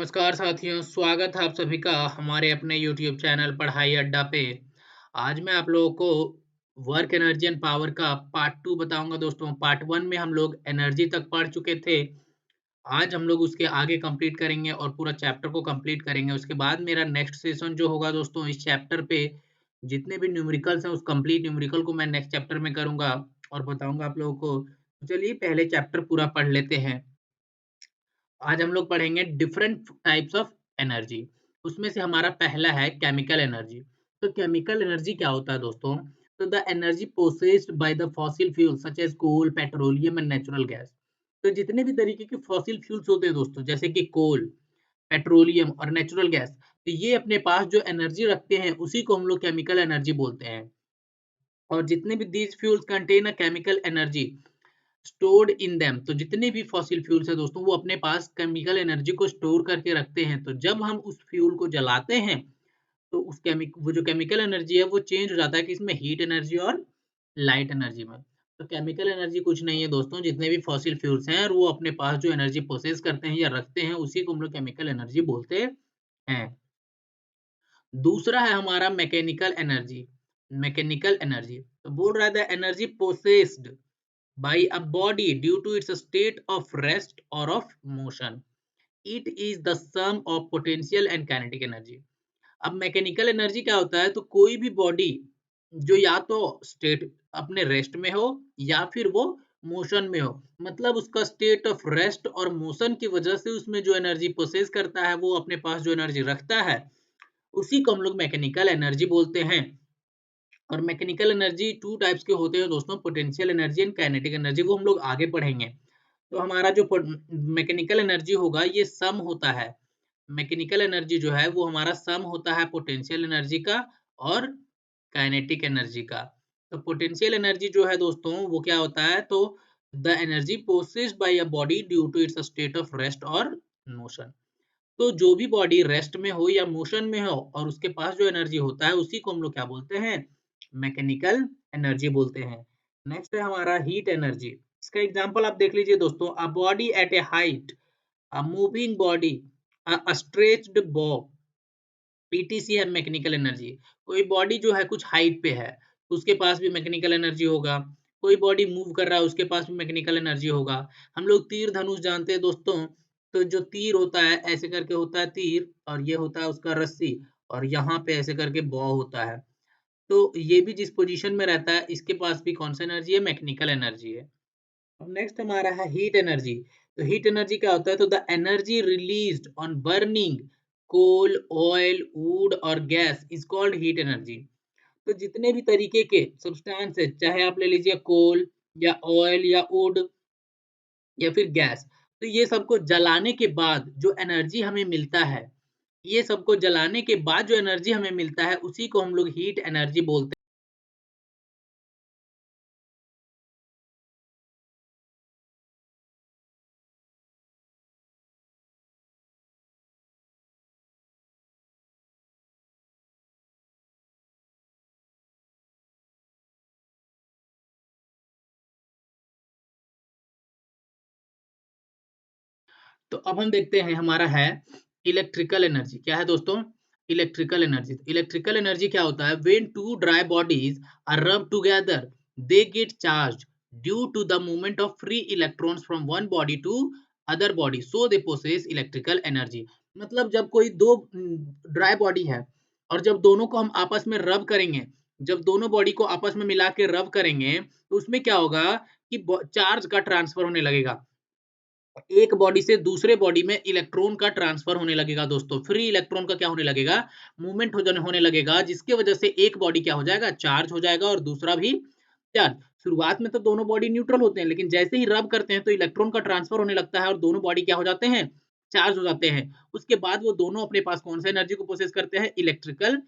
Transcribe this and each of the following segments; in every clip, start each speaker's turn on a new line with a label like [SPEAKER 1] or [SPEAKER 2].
[SPEAKER 1] नमस्कार साथियों, स्वागत है आप सभी का हमारे अपने YouTube चैनल पढ़ाई अड्डा पे। आज मैं आप लोगों को वर्क एनर्जी एंड पावर का पार्ट 2 बताऊंगा दोस्तों। पार्ट 1 में हम लोग एनर्जी तक पढ़ चुके थे। आज हम लोग उसके आगे कंप्लीट करेंगे और पूरा चैप्टर को कंप्लीट करेंगे। उसके बाद मेरा नेक्स्ट सेशन जो होगा दोस्तों, इस चैप्टर पे जितने भी न्यूमेरिकल्स हैं उस कंप्लीट न्यूमेरिकल को मैं नेक्स्ट चैप्टर में करूंगा और बताऊंगा आप लोगों को। तो चलिए पहले चैप्टर पूरा पढ़ लेते हैं। आज हम लोग पढ़ेंगे डिफरेंट टाइप्स ऑफ एनर्जी। उसमें से हमारा पहला है केमिकल एनर्जी। तो केमिकल एनर्जी क्या होता है दोस्तों? तो the energy processed by the fossil fuel such as coal, petroleum and natural gas. तो जितने भी तरीके के फॉसिल फ्यूल्स होते हैं दोस्तों, जैसे कि कोल, पेट्रोलियम और नेचुरल गैस, तो ये अपने पास जो एनर्जी रखते हैं उसी को हम लोग केमिकल एनर्जी बोलते हैं। और जितने भी these fuels contain a chemical energy stored in them, तो जितने भी फॉसिल फ्यूल्स है दोस्तों वो अपने पास केमिकल एनर्जी को स्टोर करके रखते हैं। तो जब हम उस फ्यूल को जलाते हैं तो उस केमिक वो जो केमिकल एनर्जी है वो चेंज हो जाता है कि इसमें हीट एनर्जी और लाइट एनर्जी में। तो केमिकल एनर्जी कुछ नहीं है दोस्तों, जितने भी फॉसिल फ्यूल्स हैं और वो अपने पास जो एनर्जी प्रोसेस करते हैं या रखते हैं उसी को हम लोग केमिकल एनर्जी बोलते हैं। दूसरा है हमारा मैकेनिकल एनर्जी। मैकेनिकल एनर्जी तो बोल रहा है the energy processed by a body due to its state of rest or of motion. It is the sum of potential and kinetic energy. अब मैकेनिकल एनर्जी क्या होता है? तो कोई भी बॉडी जो या तो स्टेट अपने रेस्ट में हो या फिर वो मोशन में हो, मतलब उसका स्टेट ऑफ रेस्ट और मोशन की वजह से उसमें जो एनर्जी प्रोसेस करता है, वो अपने पास जो एनर्जी रखता है उसी को हम लोग मैकेनिकल एनर्जी बोलते हैं। और मैकेनिकल एनर्जी टू टाइप्स के होते हैं दोस्तों, potential energy and kinetic energy, वो हम लोग आगे पढ़ेंगे। तो हमारा जो मैकेनिकल एनर्जी होगा ये सम होता है। मैकेनिकल एनर्जी जो है वो हमारा सम होता है पोटेंशियल एनर्जी का और काइनेटिक एनर्जी का। तो पोटेंशियल एनर्जी जो है दोस्तों वो क्या होता है? तो the energy processed by a body due to its state of rest और मोशन। तो जो भी बॉडी रेस्ट में हो या मोशन में हो और उसके पास जो एनर्जी होता है उसी को हम लोग क्या बोलते हैं? मैकेनिकल एनर्जी बोलते हैं। नेक्स्ट है हमारा हीट एनर्जी। इसका एग्जांपल आप देख लीजिए दोस्तों, अ बॉडी एट ए हाइट, अ मूविंग बॉडी, अ स्ट्रेच्ड बॉ, पीटीसी है मैकेनिकल एनर्जी। कोई बॉडी जो है कुछ हाइट पे है तो उसके पास भी मैकेनिकल एनर्जी होगा। कोई बॉडी मूव कर रहा है उसके पास भी मैकेनिकल एनर्जी होगा। हम लोग तीर धनुष जानते हैं दोस्तों, तो जो तीर होता है ऐसे करके होता है तीर, और ये होता है उसका रस्सी, और यहाँ पे ऐसे करके बॉ होता है। तो ये भी जिस पोजीशन में रहता है इसके पास भी कौन सा एनर्जी है? मैकेनिकल एनर्जी है। अब नेक्स्ट हमारा है हीट एनर्जी। तो हीट एनर्जी क्या होता है? तो the energy released on burning coal, oil, wood और gas is called heat energy. तो जितने भी तरीके के सब्सटेंस है, चाहे आप ले लीजिए कोल या ऑयल या वुड या फिर गैस, तो ये सबको जलाने के बाद जो एनर्जी हमें मिलता है, ये सबको जलाने के बाद जो एनर्जी हमें मिलता है उसी को हम लोग हीट एनर्जी बोलते हैं। तो अब हम देखते हैं हमारा है इलेक्ट्रिकल एनर्जी। क्या है दोस्तों? Electrical energy. इलेक्ट्रिकल एनर्जी क्या होता है? When two dry bodies are rub together they get charge due to the movement of free electrons from one body to other body, so they possess electrical energy. मतलब जब कोई दो dry body है और जब दोनों को हम आपस में रब करेंगे, जब दोनों बॉडी को आपस में मिला के रब करेंगे तो उसमें क्या होगा कि चार्ज का ट्रांसफर होने लगेगा। एक बॉडी से दूसरे बॉडी में इलेक्ट्रॉन का ट्रांसफर होने लगेगा दोस्तों। फ्री इलेक्ट्रॉन का क्या होने लगेगा? मूवमेंट होने लगेगा, जिसके वजह से एक बॉडी क्या हो जाएगा? चार्ज हो जाएगा और दूसरा भी चार्ज। शुरुआत में तो दोनों बॉडी न्यूट्रल होते हैं, लेकिन जैसे ही रब करते हैं तो इलेक्ट्रॉन का ट्रांसफर होने लगता है और दोनों बॉडी क्या हो जाते हैं? चार्ज हो जाते हैं। उसके बाद वो दोनों अपने पास कौन सा एनर्जी को प्रोसेस करते हैं? इलेक्ट्रिकल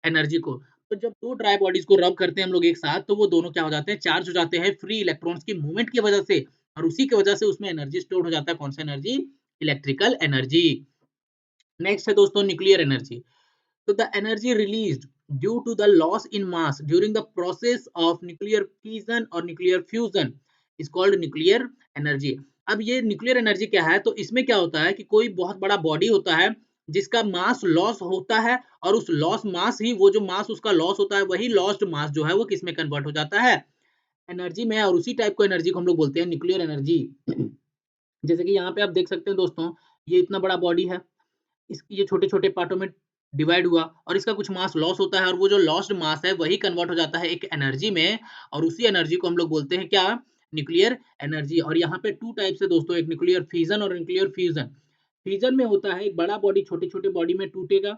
[SPEAKER 1] एनर्जी को। तो जब दो ड्राई बॉडीज को रब करते हैं हम लोग एक साथ, तो वो दोनों क्या हो जाते हैं? चार्ज हो जाते हैं फ्री इलेक्ट्रॉन्स की मूवमेंट की वजह से, और उसी की वजह से उसमें एनर्जी स्टोर हो जाता है। कौन सा एनर्जी? Electrical energy. नेक्स्ट है दोस्तों न्यूक्लियर एनर्जी। तो the energy released due to the loss in mass during the process of nuclear fission और nuclear fusion is called nuclear energy. अब ये न्यूक्लियर एनर्जी क्या है, तो इसमें क्या होता है कि कोई बहुत बड़ा बॉडी होता है जिसका मास लॉस होता है, और उस लॉस मास ही, वो जो मास उसका लॉस होता है, वही लॉस्ट मास जो है वो किस में कन्वर्ट हो जाता है, एनर्जी में। और उसी टाइप को एनर्जी को हम लोग बोलते हैं न्यूक्लियर एनर्जी। जैसे कि यहाँ पे आप देख सकते हैं दोस्तों, ये इतना बड़ा बॉडी है, इसकी ये छोटे-छोटे पार्टों में डिवाइड हुआ, और इसका कुछ मास लॉस होता है, और वो जो लॉस्ट मास है वही कन्वर्ट हो जाता है एक एनर्जी में, और उसी एनर्जी को हम लोग बोलते हैं क्या, न्यूक्लियर एनर्जी। और यहाँ पे 2 टाइप्स है दोस्तों, एक न्यूक्लियर फिजन और न्यूक्लियर फ्यूजन। फिजन में होता है एक बड़ा बॉडी छोटे-छोटे बॉडी में टूटेगा,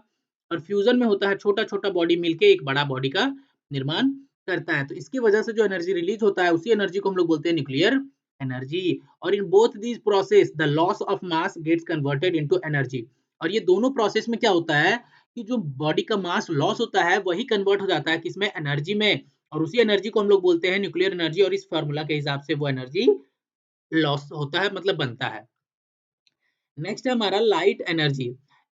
[SPEAKER 1] और फ्यूजन में होता है छोटा-छोटा बॉडी मिलके एक बड़ा बॉडी का निर्माण करता है। तो इसकी वजह से जो एनर्जी रिलीज होता है, उसी एनर्जी को हम लोग बोलते हैं न्यूक्लियर एनर्जी। और in both these process the loss of mass gets converted into energy. और ये दोनों प्रोसेस में क्या होता है कि जो बॉडी का मास लॉस होता है वही कन्वर्ट हो जाता है किसमें, एनर्जी में, और उसी एनर्जी को हम लोग बोलते हैं न्यूक्लियर एनर्जी। और इस फार्मूला के हिसाब से वो एनर्जी लॉस होता है, मतलब बनता है। नेक्स्ट है हमारा light energy.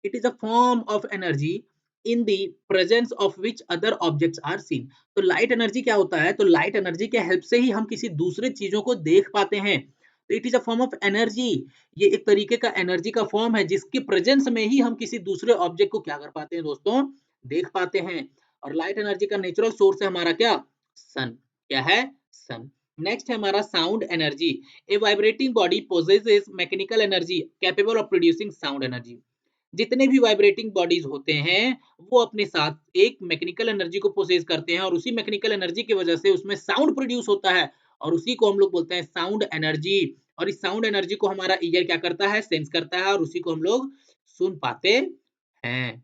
[SPEAKER 1] It is a form of energy in the presence of which other objects are seen. तो लाइट एनर्जी क्या होता है, तो लाइट एनर्जी के हेल्प से ही हम किसी दूसरे चीजों को देख पाते हैं। तो it is a form of energy, ये एक तरीके का एनर्जी का फॉर्म है जिसके प्रेजेंस में ही हम किसी दूसरे ऑब्जेक्ट को क्या कर पाते हैं दोस्तों, देख पाते हैं। और लाइट एनर्जी का नेचुरल सोर्स है हमारा क्या, सन। क्या है, सन। नेक्स्ट है हमारा sound energy. A vibrating body possesses mechanical energy capable of producing sound energy. जितने भी वाइब्रेटिंग बॉडीज होते हैं वो अपने साथ एक मैकेनिकल एनर्जी को पोसेस करते हैं, और उसी मैकेनिकल एनर्जी की वजह से उसमें साउंड प्रोड्यूस होता है, और उसी को हम लोग बोलते हैं साउंड एनर्जी। और इस साउंड एनर्जी को हमारा ईयर क्या करता है, सेंस करता है, और उसी को हम लोग सुन पाते हैं।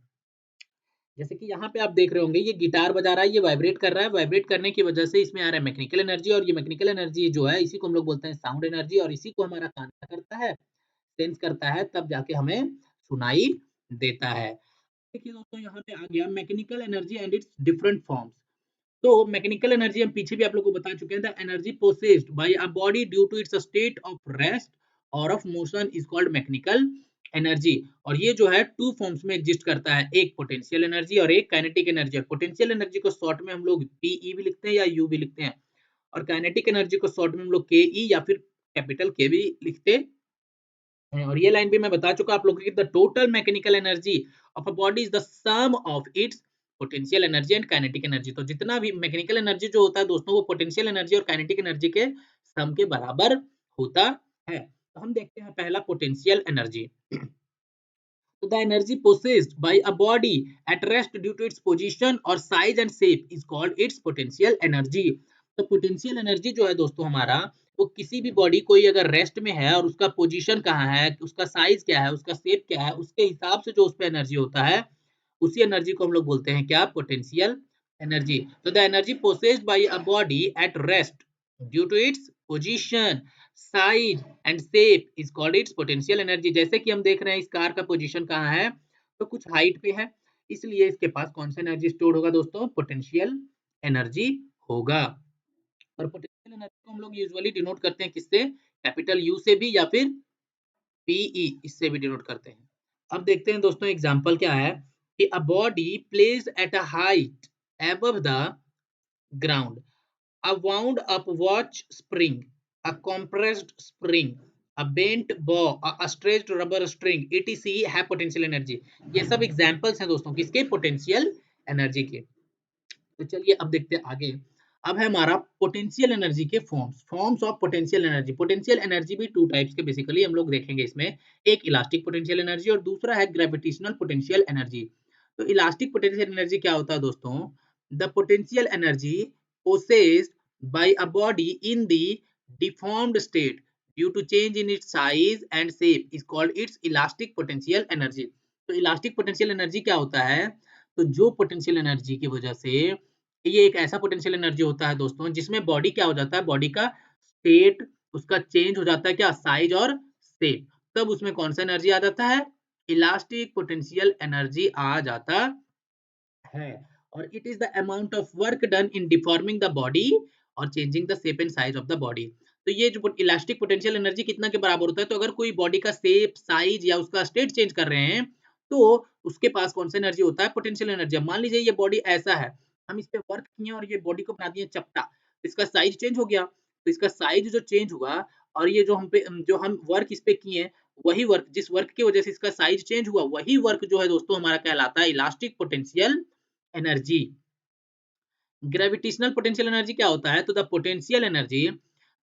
[SPEAKER 1] जैसे कि यहाँ पे आप देख रहे होंगे, ये गिटार बजा रहा है, ये वाइब्रेट कर रहा है, वाइब्रेट करने की वजह से इसमें आ रहा है मैकेनिकल एनर्जी, और ये मैकेनिकल एनर्जी जो है इसी को हम लोग बोलते हैं साउंड एनर्जी। और इसी को हमारा कान क्या करता है, सेंस करता है, तब जाके हमें सुनाई देता है। देखिए दोस्तों, यहाँ पे आ गया mechanical energy and its different forms. तो मैकेनिकल एनर्जी हम पीछे भी आप लोगों को बता चुके हैं, the energy possessed by a body due to its state of rest और of motion is called mechanical energy. और ये जो है टू फॉर्म्स में एग्जिस्ट करता है, एक पोटेंशियल एनर्जी और एक काइनेटिक एनर्जी। और पोटेंशियल एनर्जी को शॉर्ट में हम लोग पीई भी लिखते हैं या यू भी लिखते हैं, और काइनेटिक एनर्जी को शॉर्ट में हम लोग के ई या फिर कैपिटल के भी लिखते हैं। और ये लाइन भी मैं बता चुका आप लोगों को, the total mechanical energy of a body is the sum of its potential energy and kinetic energy. तो जितना भी मैकेनिकल एनर्जी जो होता है दोस्तों, वो पोटेंशियल एनर्जी और काइनेटिक एनर्जी के सम के बराबर होता है। तो हम देखते हैं पहला potential energy. So the energy possessed by a body at rest due to its position or size and shape is called its potential energy. तो पोटेंशियल एनर्जी जो है दोस्तों हमारा, वो किसी भी बॉडी कोई अगर रेस्ट में है और उसका पोजीशन कहाँ है, उसका साइज क्या है, उसका शेप क्या है, उसके हिसाब से जो उस पर एनर्जी होता है, उसी एनर्जी को हम लोग बोलते हैं क्या, पोटेंशियल एनर्जी। तो the energy possessed by a body at rest due to its position, size and shape is called its potential energy. जैसे कि हम देख रहे हैं इस कार का पोजीशन कहाँ है, तो कुछ हाइट पे है, इसलिए इसके पास कौन सा एनर्जी स्टोर होगा दोस्तों, पोटेंशियल एनर्जी होगा। और पोटेंशियल एनर्जी को हम लोग यूजुअली डिनोट करते हैं किससे, कैपिटल यू से भी, या फिर पीई इससे भी डिनोट करते हैं। अब देखते हैं दोस्तों एग्जांपल क्या है, कि a body placed at a height above the ground, a wound up watch spring, a compressed spring, a bent bow, a stretched rubber string, etc have potential energy। ये सब एग्जांपल्स हैं दोस्तों किसके, पोटेंशियल एनर्जी के। तो चलिए अब देखते हैं आगे। अब है हमारा पोटेंशियल एनर्जी के forms, forms of potential energy. Potential energy भी टू टाइप्स के बेसिकली हम लोग देखेंगे इसमें, एक इलास्टिक पोटेंशियल एनर्जी और दूसरा है ग्रेविटेशनल पोटेंशियल एनर्जी। तो इलास्टिक पोटेंशियल एनर्जी क्या होता है दोस्तों, the potential energy possessed by a body in the deformed state due to change in its size and shape is called its elastic potential energy. तो elastic potential energy क्या होता है, तो जो पोटेंशियल एनर्जी की वजह से, ये एक ऐसा पोटेंशियल एनर्जी होता है दोस्तों जिसमें बॉडी क्या हो जाता है, बॉडी का स्टेट उसका चेंज हो जाता है क्या, साइज और शेप, तब उसमें कौन सा एनर्जी आ जाता है, इलास्टिक पोटेंशियल एनर्जी आ जाता है। और it is the amount of work done in deforming the body और changing the shape and size of the body. तो ये जो इलास्टिक पोटेंशियल एनर्जी कितना के बराबर होता है, तो अगर कोई बॉडी का शेप, साइज या उसका स्टेट चेंज कर रहे हैं, तो उसके पास कौन सा एनर्जी होता है, पोटेंशियल एनर्जी। मान लीजिए ये बॉडी ऐसा है, हम इस पे वर्क किए और ये बॉडी को बना दिए चपटा, इसका साइज चेंज हो गया, तो इसका साइज जो चेंज हुआ और ये जो हम वर्क इस पे किए हैं, वही वर्क जिस वर्क की वजह से इसका साइज चेंज हुआ, वही वर्क जो है दोस्तों हमारा कहलाता है elastic potential energy. Gravitational potential energy क्या होता है? तो the potential energy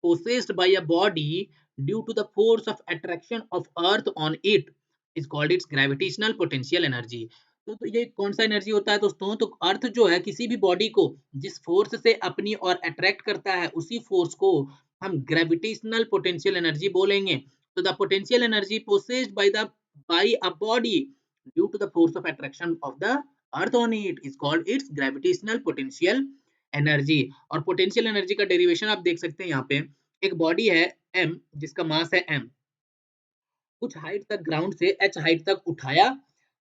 [SPEAKER 1] possessed by a body due to the force of attraction of earth on it is called its gravitational potential energy। तो ये कौन सा एनर्जी होता है दोस्तों? तो अर्थ जो है किसी भी बॉडी को जिस फोर्स से अपनी ओर अट्रैक्ट करता है, उसी फोर्स को हम ग्रेविटेशनल पोटेंशियल एनर्जी बोलेंगे। तो the potential energy possessed by a body due to the force of attraction of the earth on it is called its gravitational potential energy. और पोटेंशियल एनर्जी का derivation आप देख सकते हैं यहाँ पे। एक बॉडी है m जिसका मास है m, कुछ हाइट तक ग्राउंड से h हाइट तक उठाया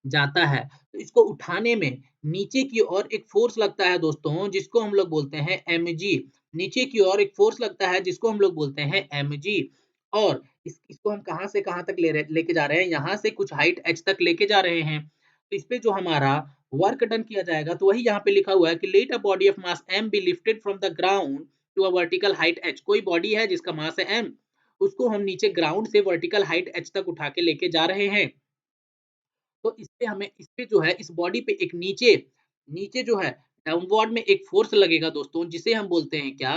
[SPEAKER 1] जाता है। तो इसको उठाने में नीचे की ओर एक फोर्स लगता है दोस्तों, जिसको हम लोग बोलते हैं mg। नीचे की ओर एक फोर्स लगता है जिसको हम लोग बोलते हैं mg। और इसको हम कहाँ से कहाँ तक लेके जा रहे हैं? यहाँ से कुछ हाइट h तक लेके जा रहे हैं। तो इस पे जो हमारा वर्क डन किया जाएगा, तो वही यहाँ पे लिखा हुआ है कि let a body of mass m be lifted from the ground to a vertical height h। कोई बॉडी है जिसका मास है m, उसको हम नीचे ग्राउंड से वर्टिकल हाइट h तक उठा के लेके जा रहे हैं। तो इस पे जो है इस बॉडी पे एक नीचे नीचे जो है डाउनवर्ड में एक फोर्स लगेगा दोस्तों, जिसे हम बोलते हैं क्या?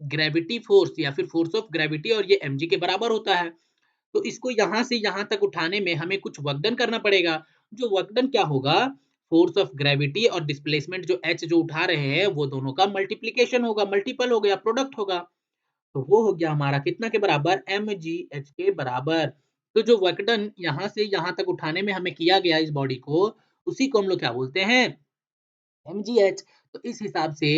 [SPEAKER 1] ग्रेविटी फोर्स या फिर फोर्स ऑफ ग्रेविटी, और ये mg के बराबर होता है। तो इसको यहाँ से यहाँ तक उठाने में हमें कुछ वर्क डन करना पड़ेगा। जो वर्क डन क्या होगा? फोर्स ऑफ ग्रेविटी और डिस्प्लेसमेंट जो h जो उठा रहे हैं, वो दोनों का मल्टीप्लिकेशन होगा, मल्टीपल हो गया, प्रोडक्ट होगा। तो वो हो गया हमारा कितना के बराबर? mgh के बराबर। तो जो वर्क डन यहाँ से यहाँ तक उठाने में हमें किया गया इस बॉडी को, उसी को हम लोग क्या बोलते हैं? mgh। तो इस हिसाब से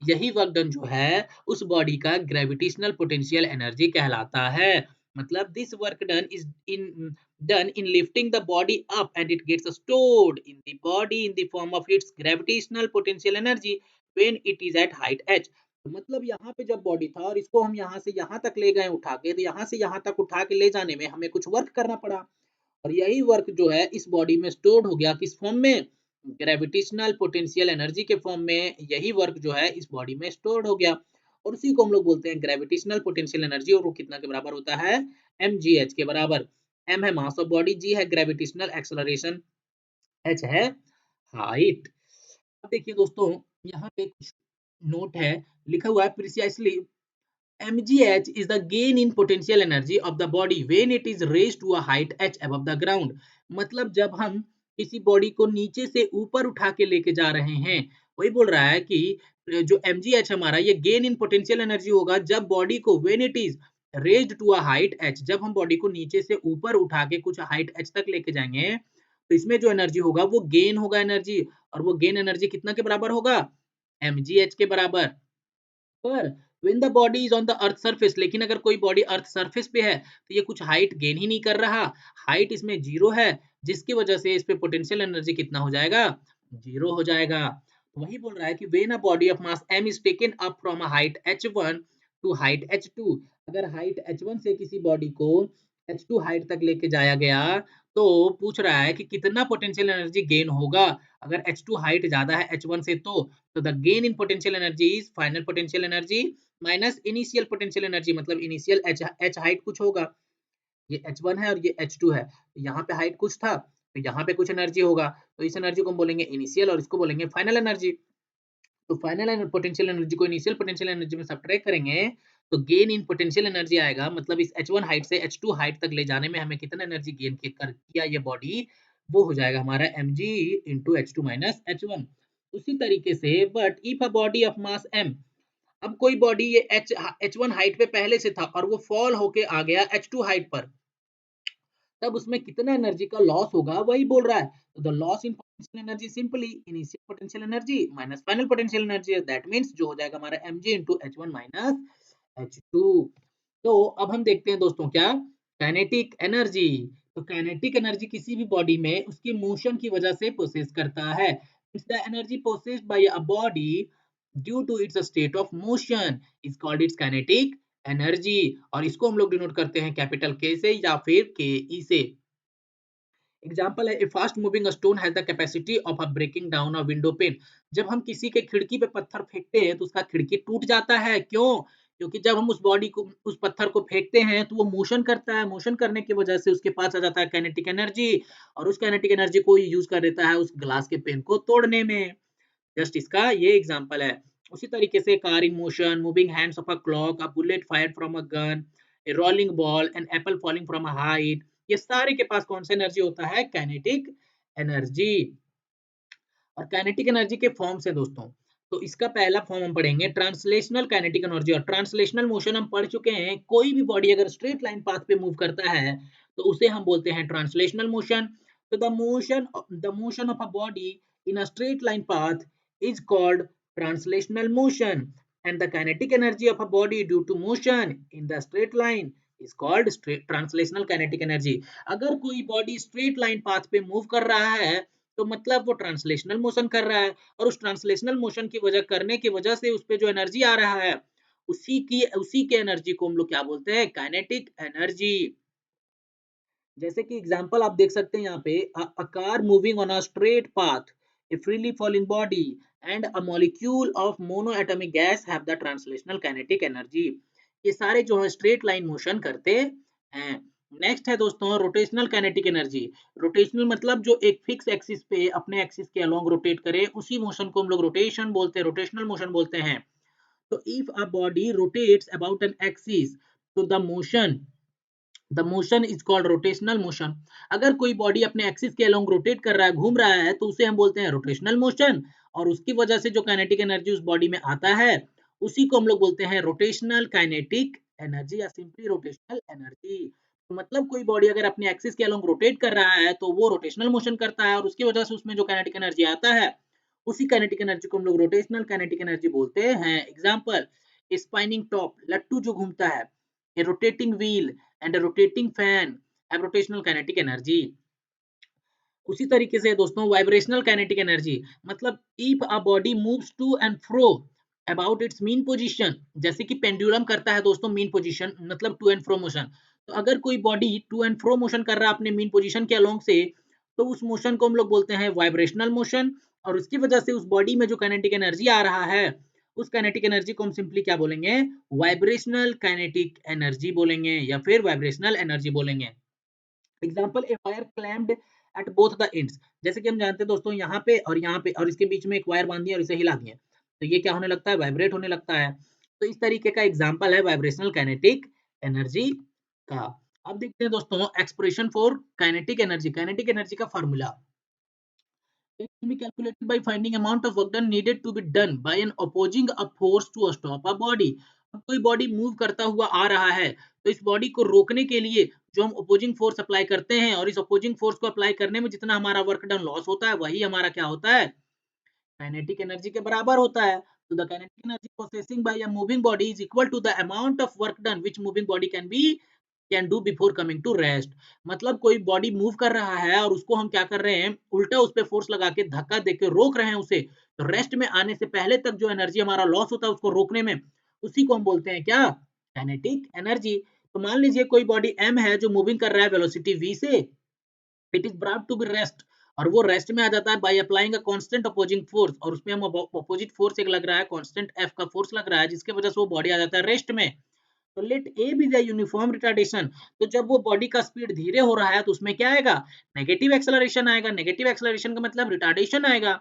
[SPEAKER 1] यही वर्क डन जो है उस बॉडी का ग्रेविटेशनल पोटेंशियल एनर्जी कहलाता है। मतलब this work done in lifting the body up and it gets stored in the body in the form of its gravitational potential energy when it is at height h। तो मतलब यहाँ पे जब body था और इसको हम यहाँ से यहाँ तक ले गए उठा के, तो यहाँ से यहाँ तक उठा के ले जाने में हमें कुछ वर्क करना पड़ा, और यही वर्क जो है इस बॉडी में स्टोर्ड हो गया, किस फॉर्म में? ग्रेविटेशनल पोटेंशियल एनर्जी के फॉर्म में यही वर्क जो है इस बॉडी में स्टोर्ड हो गया, और उसी को हम लोग बोलते हैं ग्रेविटेशनल पोटेंशियल एनर्जी। और वो कितना के बराबर होता है? mgh के बराबर। m है मास ऑफ बॉडी, g है ग्रेविटेशनल एक्सेलरेशन, h है हाइट। अब देखिए दोस्तों, यहाँ पे कुछ नोट है, लिखा हुआ है precisely mgh is the gain in potential energy of the body when it is raised to a height h above the ground। मतलब जब हम किसी बॉडी को नीचे से ऊपर उठा के लेके जा रहे हैं, वही बोल रहा है कि जो mgh हमारा ये गेन इन पोटेंशियल एनर्जी होगा जब बॉडी को when it is raised to a height h, जब हम बॉडी को नीचे से ऊपर उठा के कुछ हाइट h तक लेके जाएंगे, तो इसमें जो एनर्जी होगा वो गेन होगा एनर्जी, और वो गेन एनर्जी कितना के बराबर होगा? mgh के बराबर। पर when the body is on the earth surface, लेकिन अगर कोई बॉडी अर्थ सरफेस पे है, तो ये कुछ हाइट गेन ही नहीं कर रहा, हाइट इसमें जीरो है, जिसकी वजह से इस पे पोटेंशियल एनर्जी कितना हो जाएगा? जीरो हो जाएगा। तो वही बोल रहा है कि when a body of mass m is taken up from a height h1 to height h2, अगर हाइट h1 से किसी बॉडी को h2 हाइट तक लेके जाया गया, तो पूछ रहा है कि कितना पोटेंशियल एनर्जी गेन होगा अगर h2 हाइट ज्यादा है h1 से। तो the gain in potential energy is final potential energy minus initial potential energy, मतलब इनिशियल h हाइट कुछ होगा, ये h1 है और ये h2 है, तो यहाँ पे हाइट कुछ था, तो यहाँ पे कुछ एनर्जी होगा, तो इस एनर्जी को हम बोलेंगे इनिशियल और इसको बोलेंगे फाइनल एनर्जी। तो फाइनल पोटेंशियल एनर्जी को इनिशियल पोटेंशियल एनर्जी में सब्ट्रैक्ट करेंगे, तो गेन इन पोटेंशियल एनर्जी आएगा, मतलब इस h1 हाइट से h2 हाइट तक ले जाने में हमें कितना एनर्जी गेन किया ये बॉडी, वो हो जाएगा हमारा mg into h2 minus h1। उसी तरीके से but if a body of mass m, अब कोई बॉडी ये h1 हाइट पे पहले से था और वो फॉल होके आ गया h2 हाइट पर, तब उसमें कितना एनर्जी का लॉस होगा वही बोल रहा है। तो the loss in potential energy simply initial potential energy minus final potential energy, that means जो हो जाएगा हमारा mg into h1 minus h2। तो अब हम देखते हैं दोस्तों क्या? Kinetic energy. तो काइनेटिक एनर्जी किसी भी बॉडी में उसकी मोशन की वजह से प्रोसेस करता है। It's the energy processed by a body due to its state of motion is called its kinetic energy, और इसको हम लोग डिनोट करते हैं कैपिटल के से या फिर के ई से। एग्जाम्पल है, a fast moving stone has the capacity of a breaking down a window pane. जब हम किसी के खिड़की पे पत्थर फेंकते हैं तो उसका खिड़की टूट जाता है, क्यों? क्योंकि जब हम उस बॉडी को उस पत्थर को फेंकते हैं तो वो मोशन करता है, मोशन करने की वजह से उसके पास आ जाता है काइनेटिक एनर्जी और उस काइनेटिक एनर्जी को यूज़ कर देता है उस ग्लास के पेन को तोड़ने में। जस्ट इसका ये एग्जांपल है। उसी तरीके से car in motion, moving hands of a clock, a bullet fired from a gun, a rolling ball, an apple falling from a height, ये सारे के पास कौन सा एनर्जी होता है? Kinetic energy. और काइनेटिक एनर्जी के फॉर्म्स हैं दोस्तों। तो इसका पहला फॉर्म हम पढ़ेंगे ट्रांसलेशनल काइनेटिक एनर्जी। और ट्रांसलेशनल मोशन हम पढ़ चुके हैं, कोई भी बॉडी अगर स्ट्रेट लाइन पाथ पे मूव करता है तो उसे हम बोलते हैं ट्रांसलेशनल मोशन। तो the motion of a body in a straight line path is called translational motion, and the kinetic energy of a body due to motion in the straight line is called translational kinetic energy। अगर कोई body straight line path पे move कर रहा है तो मतलब वो translational motion कर रहा है, और उस ट्रांसलेशनल मोशन की वजह करने की वजह से उस पे जो एनर्जी आ रहा है उसी के एनर्जी को हम लोग क्या बोलते हैं? Kinetic energy. जैसे कि एग्जांपल आप देख सकते हैं यहाँ पे, a car moving on a straight path, A freely falling body and a molecule of mono atomic guys have the translational kinetic energy. ये सारे जो है स्ट्रेट लाइन मोशन करते हैं। नेक्स्ट है दोस्तों रोटेशनल काइनेटिक एनर्जी। रोटेशनल मतलब जो एक फिक्स एक्सिस पे अपने एक्सिस के अलोंग रोटेट करे, उसी मोशन को हम लोग रोटेशन बोलते हैं, रोटेशनल मोशन बोलते हैं। तो if a body rotates about an axis, तो the motion is called rotational motion. अगर कोई बॉडी अपने एक्सिस के अलोंग रोटेट कर रहा है, घूम रहा है, तो उसे हम बोलते हैं रोटेशनल मोशन। और उसकी वजह से जो काइनेटिक एनर्जी उस बॉडी में आता है उसी को हम लोग बोलते हैं रोटेशनल काइनेटिक एनर्जी या सिंपली रोटेशनल एनर्जी। तो मतलब कोई बॉडी अगर अपने एक्सिस के अलोंग रोटेट कर रहा है तो वो रोटेशनल मोशन करता है, और उसकी वजह से उसमें जो काइनेटिक एनर्जी आता है उसी काइनेटिक एनर्जी को हम लोग रोटेशनल काइनेटिक एनर्जी बोलते हैं। एग्जांपल, स्पाइनिंग टॉप, लट्टू जो घूमता है, a rotating wheel and a rotating fan have rotational kinetic energy। उसी तरीके से दोस्तों वाइब्रेशनल काइनेटिक एनर्जी मतलब if a body moves to and fro about its mean position, जैसे कि पेंडुलम करता है दोस्तों मीन पोजीशन मतलब टू एंड फ्रो मोशन। तो अगर कोई body to and fro motion कर रहा है अपने मीन पोजीशन के अलोंग से, तो उस मोशन को हम लोग बोलते हैं वाइब्रेशनल मोशन। और उसकी वजह से उस बॉडी में जो काइनेटिक एनर्जी आ रहा है उस काइनेटिक एनर्जी को हम सिंपली क्या बोलेंगे? वाइब्रेशनल काइनेटिक एनर्जी बोलेंगे या फिर वाइब्रेशनल एनर्जी बोलेंगे। Example, a wire clamped at both the ends. जैसे कि हम जानते हैं दोस्तों यहाँ पे और इसके बीच में एक वायर बांध दिया और इसे हिला दिया, तो ये क्या होने लगता है? वाइब्रेट होने लगता है। तो इस तरीके का एग्जाम्पल है वाइब्रेशनल काइनेटिक एनर्जी का। अब देखते हैं दोस्तों एक्सप्रेशन फॉर काइनेटिक एनर्जी का formula. It can be calculated by finding amount of work done needed to be done by an opposing a force to stop a body। अब कोई body move करता हुआ आ रहा है तो इस बॉडी को रोकने के लिए जो हम अपोजिंग फोर्स अप्लाई करते हैं, और इस अपोजिंग फोर्स को अप्लाई करने में जितना हमारा वर्क डन लॉस होता है वही हमारा क्या होता है? काइनेटिक एनर्जी के बराबर होता है। तो the kinetic energy processing by a moving body is equal to the amount of work done which moving body can do before coming to rest. मतलब कोई बॉडी मूव कर रहा है और उसको हम क्या कर रहे हैं? उल्टा उस पे फोर्स लगा के धक्का दे के रोक रहे हैं उसे। तो रेस्ट में आने से पहले तक जो एनर्जी हमारा लॉस होता है उसको रोकने में, उसी को हम बोलते हैं क्या? Kinetic energy. तो मान लीजिए कोई बॉडी एम है जो मूविंग कर रहा है वेलोसिटी वी से, it is brought to be rest, और वो रेस्ट में आ जाता है by applying a constant opposing force, और उसमें हम अपोजिट फोर्स एक लग रहा है, कांस्टेंट एफ का फोर्स लग रहा है, जिसकी वजह से वो बॉडी आ जाता है रेस्ट में। तो let a be the uniform retardation. तो जब वो बॉडी का स्पीड धीरे हो रहा है तो उसमें क्या आएगा? नेगेटिव एक्सेलरेशन आएगा। नेगेटिव एक्सेलरेशन का मतलब रिटार्डेशन आएगा।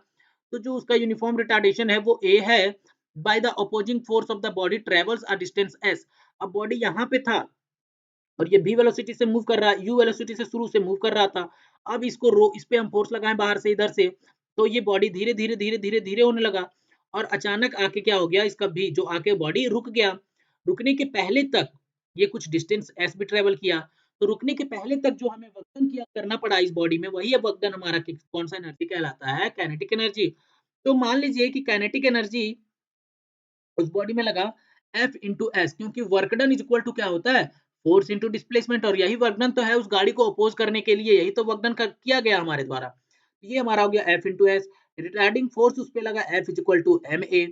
[SPEAKER 1] तो जो उसका यूनिफॉर्म रिटार्डेशन है वो ए है। By the opposing force of the body travels a distance S. अब बॉडी यहाँ पे था और ये v वेलोसिटी से मूव कर रहा है, u वेलोसिटी से शुरू से मूव कर रहा था। अब इसको इस पे हम फोर्स लगाएं बाहर से इधर से, तो ये बॉडी धीरे धीरे धीरे धीरे धीरे होने लगा, और अचानक आके क्या हो गया? इसका भी जो आके बॉडी रुक गया। रुकने के पहले तक ये कुछ डिस्टेंस एस भी ट्रेवल किया। तो रुकने के पहले तक जो हमें वर्क किया करना पड़ा इस बॉडी में, वही अब वर्क हमारा कौन सा एनर्जी कहलाता है? Kinetic energy. तो मान लीजिए कि काइनेटिक एनर्जी उस बॉडी में लगा F इंटू एस, क्योंकि work done is equal to क्या होता है? Force into displacement. और यही वर्क डन तो है उस गाड़ी को अपोज करने के लिए, यही तो वर्क डन किया गया हमारे द्वारा। ये हमारा हो गया F into s. Retarding force उस पे लगा F is equal to m a.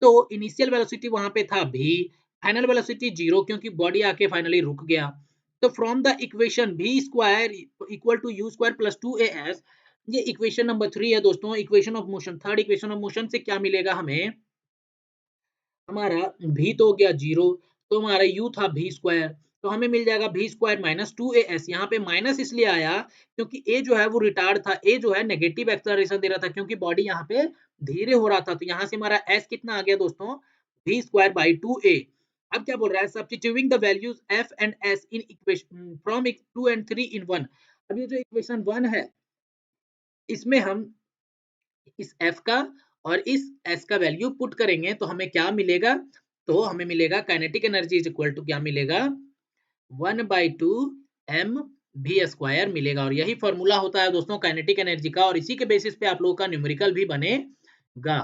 [SPEAKER 1] तो इनिशियल वेलोसिटी वहां पे था v, फाइनल वेलोसिटी 0 क्योंकि बॉडी आके फाइनली रुक गया। तो from the equation v square equal to u square plus 2as, ये इक्वेशन नंबर 3 है दोस्तों, equation of motion. Third equation of motion से क्या मिलेगा हमें? हमारा v तो हो गया 0, तो हमारा u था v स्क्वायर, तो हमें मिल जाएगा v स्क्वायर माइनस 2as। यहाँ पे माइनस इसलिए आया क्योंकि a जो है वो रिटार्ड था, a जो है नेगेटिव एक्सेलरेशन दे रहा था क्योंकि बॉडी यहाँ पे धीरे हो रहा था। तो यहाँ से हमारा s कितना आ गया दोस्तों, v स्क्वायर बाई 2a। अब क्या बोल रहा है, substituting the values f and s in equation from 2 and 3 इन 1। अब ये जो इक्वेशन 1 है इसमें हम इस f का और इस s का वैल्यू पुट करेंगे तो हमें क्या मिलेगा, तो हमें मिलेगा kinetic energy is equal to क्या मिलेगा, 1/2 m v स्क्वायर मिलेगा। और यही फॉर्मूला होता है दोस्तों काइनेटिक एनर्जी का, और इसी के बेसिस पे आप लोगों का न्यूमेरिकल भी बनेगा।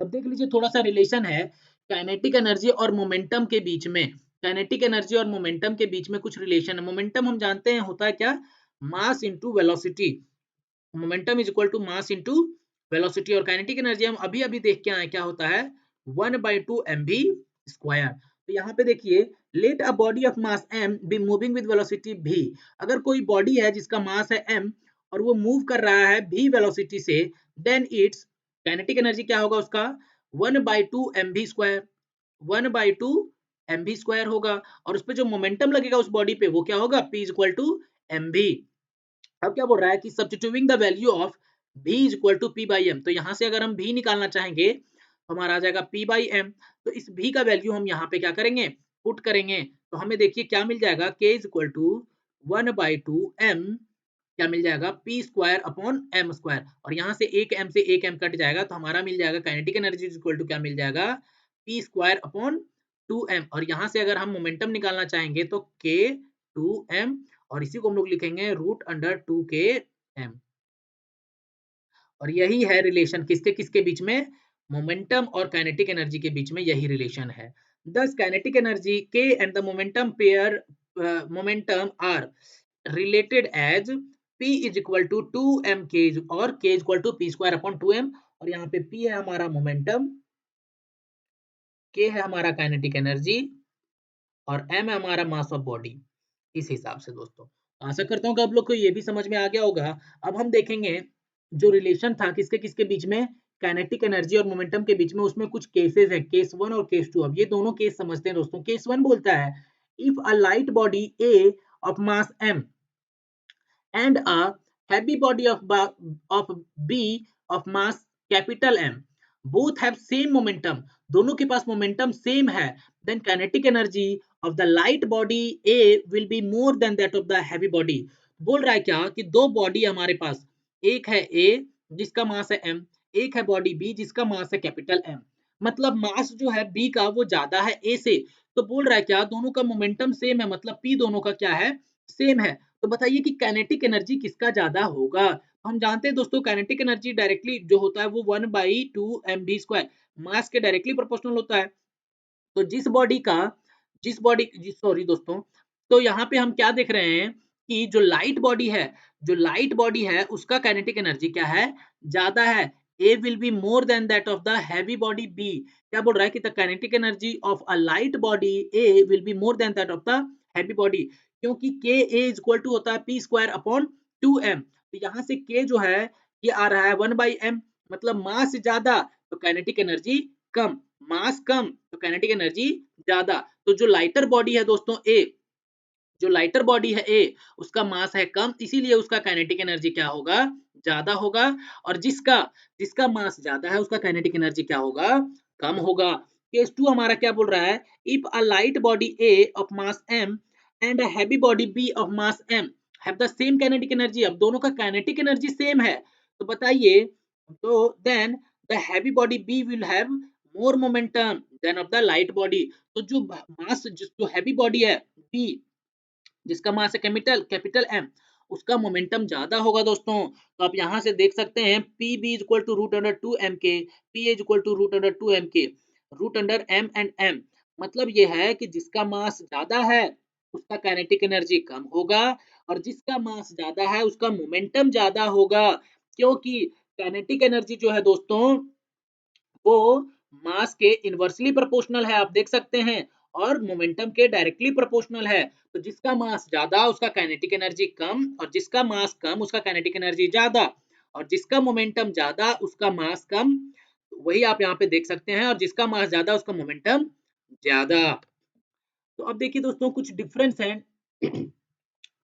[SPEAKER 1] अब देख लीजिए थोड़ा सा रिलेशन है काइनेटिक एनर्जी और मोमेंटम के बीच में। काइनेटिक एनर्जी और मोमेंटम के बीच में कुछ रिलेशन है। मोमेंटम हम जानते हैं होता है क्या, mass into velocity. Momentum is equal to mass into velocity. और काइनेटिक एनर्जी हम अभी अभी देख के आए क्या होता है, 1/2 mv स्क्वायर। तो यहाँ पे देखिए, let a body of mass m be moving with velocity v। अगर कोई बॉडी है जिसका मास है m और वो मूव कर रहा है v वेलोसिटी से, देन इट्स काइनेटिक एनर्जी क्या होगा उसका, 1/2 mv स्क्वायर, 1/2 mv स्क्वायर होगा। और उस पर जो मोमेंटम लगेगा उस बॉडी पे वो क्या होगा, p is equal to mv। अब क्या बोल रहा है कि substituting the value of v is equal to p by m। तो यहाँ से अगर हम v निकालना चाहेंगे तो हमारा आ जाएगा p बाई m। तो इस v का वैल्यू हम यहाँ पे क्या करेंगे, पुट करेंगे। तो हमें देखिए क्या मिल जाएगा, k is equal to 1/2 m, क्या मिल जाएगा, p square upon m square. और यहाँ से एक m से एक m कट जाएगा तो हमारा मिल जाएगा kinetic energy is equal to क्या मिल जाएगा, p स्क्वायर अपॉन 2m। और यहाँ से अगर हम मोमेंटम निकालना चाहेंगे तो k 2m, और इसी को हम लोग लिखेंगे रूट अंडर 2km। और यही है रिलेशन किसके किसके बीच में, मोमेंटम और काइनेटिक एनर्जी के बीच में यही रिलेशन है। Thus kinetic energy k and the momentum pair momentum are related as p is equal to 2m k और k is equal to p square upon 2m। और यहाँ पे p है हमारा मोमेंटम, k है हमारा काइनेटिक एनर्जी और m है हमारा मास ऑफ बॉडी। इस हिसाब से दोस्तों आशा करता हूँ कि आप लोग को ये भी समझ में आ गया होगा। अब हम देखेंगे जो रिलेशन था किसके किसके बीच में, काइनेटिक एनर्जी और मोमेंटम के बीच में, उसमें कुछ केसेस है, केस 1 और केस 2। अब ये दोनों केस समझते हैं दोस्तों। केस 1 बोलता है, if a light body a of mass m and a heavy body of B of mass capital M both have same momentum, दोनों के पास momentum same है, then kinetic energy of the light body A will be more than that of the heavy body। बोल रहा है क्या कि दो body हमारे पास, एक है A जिसका मास है M, एक है बॉडी B जिसका मास है कैपिटल M। मतलब मास जो है B का वो ज्यादा है A से। तो बोल रहा है क्या, दोनों का मोमेंटम सेम है, मतलब P दोनों का क्या है, सेम है। तो बताइए कि काइनेटिक एनर्जी किसका ज्यादा होगा। हम जानते हैं दोस्तों काइनेटिक एनर्जी डायरेक्टली जो होता है वो 1/2 mv स्क्वायर मास के डायरेक्टली प्रोपोर्शनल होता है। तो जिस बॉडी सॉरी दोस्तों, तो यहाँ पे हम क्या देख रहे हैं कि जो लाइट बॉडी है उसका काइनेटिक एनर्जी क्या है, ज्यादा है। A will be more than that of the heavy body B। क्या बोल रहा है कि the kinetic energy of a light body A will be more than that of the heavy body, क्योंकि Ka is equal to होता है P square upon 2m। तो यहाँ से K जो है ये आ रहा है 1/m, मतलब मास ज्यादा तो काइनेटिक एनर्जी कम, मास कम तो काइनेटिक एनर्जी ज्यादा। तो जो लाइटर बॉडी है दोस्तों ए, जो लाइटर बॉडी है ए, उसका मास है कम, इसीलिए उसका काइनेटिक एनर्जी क्या होगा, ज्यादा होगा। और जिसका जिसका मास ज्यादा है उसका काइनेटिक एनर्जी क्या होगा, कम होगा। केस 2 हमारा क्या बोल रहा है, if a light body A of mass m and a heavy body b of mass m have the same kinetic energy. अब दोनों का काइनेटिक एनर्जी सेम है तो बताइए, तो then the heavy body b will have more momentum than of the light body. तो जो heavy body है b जिसका मास है कैपिटल कैपिटल M, उसका मोमेंटम ज्यादा होगा दोस्तों। तो आप यहाँ से देख सकते हैं p b is equal to root under 2m k, p is equal to root under 2m k, root under m and m। मतलब ये है कि जिसका मास ज्यादा है उसका काइनेटिक एनर्जी कम होगा, और जिसका मास ज्यादा है उसका मोमेंटम ज्यादा होगा। क्योंकि काइनेटिक एनर्जी जो है दोस्तों वो मास के इनवर्सली प्रोपोर्शनल है, आप देख सकते हैं, और मोमेंटम के डायरेक्टली प्रोपोर्शनल है। तो जिसका मास ज्यादा उसका काइनेटिक एनर्जी कम, और जिसका मास कम उसका काइनेटिक एनर्जी ज्यादा, और जिसका मोमेंटम ज्यादा उसका मास कम। वही आप यहाँ पे देख सकते हैं, और जिसका मास ज्यादा उसका मोमेंटम ज़्यादा। तो अब देखिए दोस्तों कुछ डिफरेंस है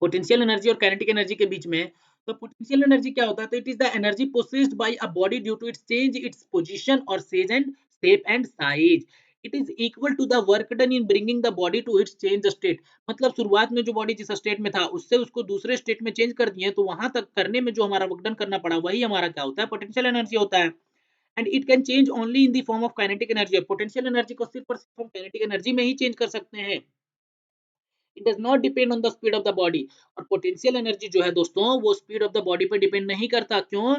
[SPEAKER 1] पोटेंशियल एनर्जी और काइनेटिक एनर्जी के बीच में। तो पोटेंशियल एनर्जी क्या होता है? तो it is the energy possessed by a body due to its change its position और size and shape and size. It is equal to the work done in bringing the body to its change state. मतलब शुरुआत में जो body जिस state में था उससे उसको दूसरे स्टेट में चेंज कर दिए, तो वहां तक करने में जो हमारा वर्क डन करना पड़ा वही हमारा क्या होता है? पोटेंशियल एनर्जी होता है। And it can change only in the form of kinetic energy. Potential energy को सिर्फ और सिर्फ हम काइनेटिक एनर्जी में ही चेंज कर सकते हैं। It does not depend on the speed of the body. और पोटेंशियल एनर्जी जो है दोस्तों वो स्पीड ऑफ द बॉडी पे डिपेंड नहीं करता। क्यों?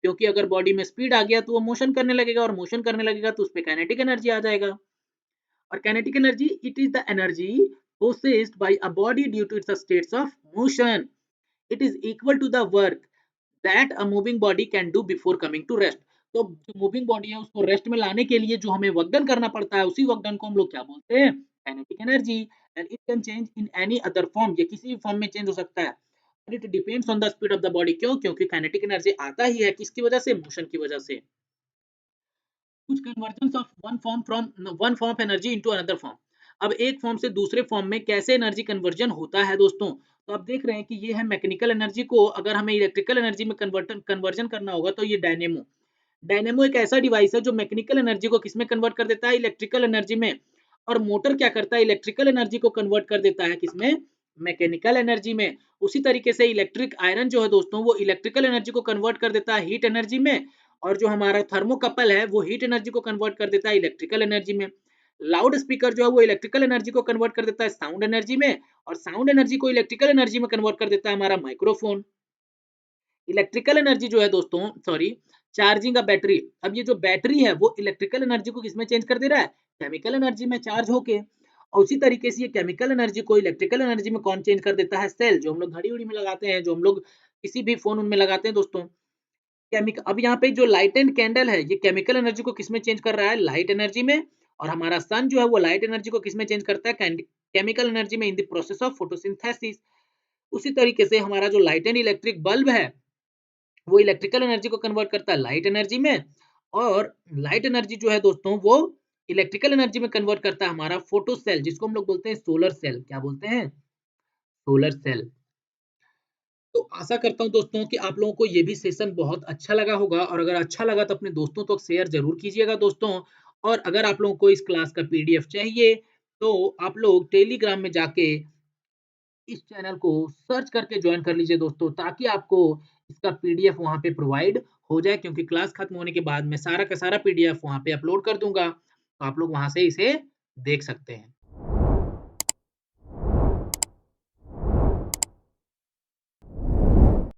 [SPEAKER 1] क्योंकि अगर बॉडी में स्पीड आ गया तो वो मोशन करने लगेगा, और मोशन करने लगेगा तो उसपे काइनेटिक एनर्जी आ जाएगा। और kinetic energy it is the energy possessed by a body due to its states of motion. It is equal to the work that a moving body can do before coming to rest. तो जो moving body है उसको rest में लाने के लिए जो हमें वर्क डन करना पड़ता है उसी वर्क डन को हम लोग क्या बोलते हैं? Kinetic energy. And it can change in any other form, ये किसी भी फॉर्म में चेंज हो सकता है। But it depends on the speed of the body. क्यों? क्योंकि काइनेटिक एनर्जी आता ही है किसकी वजह से? मोशन की वजह से। कुछ conversion of one form of energy into another form. अब एक फॉर्म से दूसरे फॉर्म में कैसे एनर्जी कन्वर्जन होता है दोस्तों? तो आप देख रहे हैं कि ये है मैकेनिकल एनर्जी को अगर हमें इलेक्ट्रिकल एनर्जी में कन्वर्जन करना होगा तो ये डायनेमो। डायनेमो एक ऐसा डिवाइस है जो मैकेनिकल एनर्जी को किसमें कन्वर्ट कर देता है? इलेक्ट्रिकल एनर्जी में। और मोटर क्या करता है? इलेक्ट्रिकल एनर्जी को कन्वर्ट कर देता है किसमें? मैकेनिकल एनर्जी में। उसी तरीके से इलेक्ट्रिक आयरन जो है दोस्तों वो इलेक्ट्रिकल एनर्जी को कन्वर्ट कर देता है हीट एनर्जी में। और जो हमारा थर्मोकपल है वो हीट एनर्जी को कन्वर्ट कर देता है इलेक्ट्रिकल एनर्जी में। लाउड स्पीकर जो है वो इलेक्ट्रिकल एनर्जी को कन्वर्ट कर देता है साउंड एनर्जी में। और साउंड एनर्जी को इलेक्ट्रिकल एनर्जी में कन्वर्ट कर देता है हमारा माइक्रोफोन। इलेक्ट्रिकल एनर्जी जो है दोस्तों सॉरी चार्जिंग अ बैटरी। अब ये जो बैटरी है वो इलेक्ट्रिकल एनर्जी को किसमें चेंज कर दे रहा है? केमिकल एनर्जी में चार्ज होके। और उसी तरीके से ये केमिकल एनर्जी को इलेक्ट्रिकल एनर्जी में कौन चेंज कर देता है? सेल, जो हम लोग घड़ी उड़ी में लगाते हैं, जो हम लोग किसी भी फोन उनमें लगाते हैं दोस्तों। केमिकल अब यहाँ पे जो लाइट एंड कैंडल है ये केमिकल एनर्जी को किसमें चेंज कर रहा है? लाइट एनर्जी में। और हमारा सन जो है वो लाइट एनर्जी को किसमें चेंज करता है? केमिकल एनर्जी में in the process of photosynthesis. उसी तरीके से हमारा जो लाइट एंड इलेक्ट्रिक बल्ब है वो इलेक्ट्रिकल एनर्जी को कन्वर्ट करता है लाइट एनर्जी में। और लाइट एनर्जी जो है दोस्तों वो इलेक्ट्रिकल एनर्जी में कन्वर्ट करता है हमारा फोटो सेल, जिसको हम लोग बोलते हैं सोलर सेल। क्या बोलते हैं? Solar cell. तो आशा करता हूँ दोस्तों कि आप लोगों को ये भी सेशन बहुत अच्छा लगा होगा, और अगर अच्छा लगा तो अपने दोस्तों तक शेयर जरूर कीजिएगा दोस्तों। और अगर आप लोगों को इस क्लास का पीडीएफ चाहिए तो आप लोग टेलीग्राम में जाके इस चैनल को सर्च करके ज्वाइन कर लीजिए दोस्तों, ताकि आपको इसका पीडीएफ वहां पे प्रोवाइड हो जाए। क्योंकि क्लास खत्म होने के बाद मैं सारा का सारा पीडीएफ वहां पे अपलोड कर दूंगा, तो आप लोग वहां से इसे देख सकते हैं।